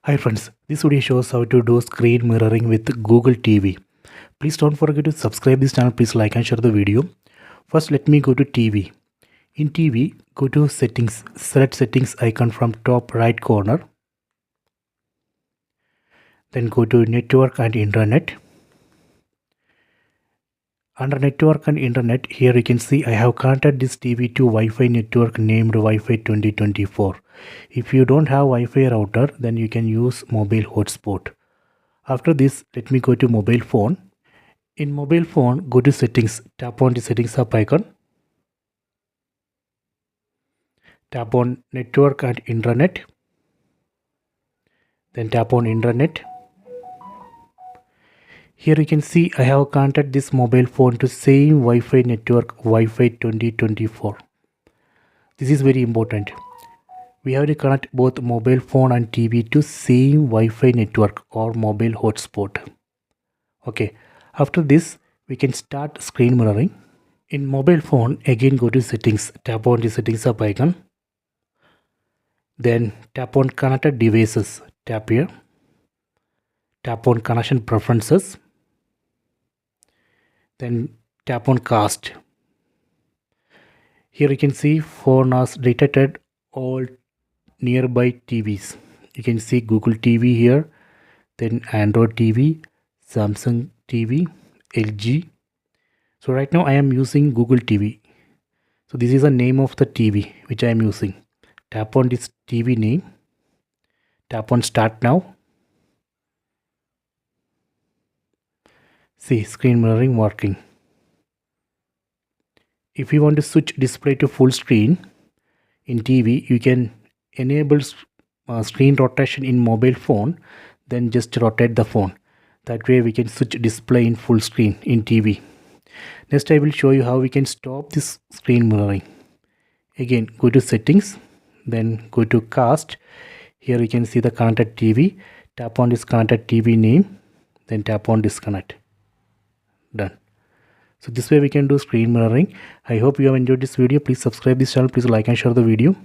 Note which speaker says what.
Speaker 1: Hi friends, this video shows how to do screen mirroring with Google TV. Please don't forget to subscribe this channel. Please like and share the video. First, let me go to TV. In TV, go to settings. Select settings icon from top right corner. Then go to network and internet. Under network and internet, here you can see I have connected this TV to Wi-Fi network named Wi-Fi 2024. If you don't have Wi-Fi router, then you can use mobile hotspot. After this, let me go to mobile phone. In mobile phone, go to settings. Tap on the settings up icon. Tap on network and internet. Then tap on internet. Here you can see I have connected this mobile phone to same Wi-Fi network Wi-Fi 2024. This is very important. We have to connect both mobile phone and TV to same Wi-Fi network or mobile hotspot. Okay, after this we can start screen mirroring. In mobile phone, again go to settings. Tap on the settings up icon. Then tap on connected devices. Tap here. Tap on connection preferences. Then tap on cast. Here you can see phone has detected all nearby TVs. You can see Google TV here, then Android TV, Samsung TV, LG. So right now I am using Google TV. So this is the name of the TV which I am using. Tap on this TV name. Tap on start now. See, screen mirroring working. If you want to switch display to full screen in TV, you can enable screen rotation in mobile phone, then just rotate the phone. That way we can switch display in full screen in TV. Next I will show you how we can stop this screen mirroring. Again go to settings, then go to cast. Here you can see the connected TV. Tap on this connected TV name, then tap on disconnect. Done. So this way we can do screen mirroring. I hope you have enjoyed this video. Please subscribe this channel. Please like and share the video.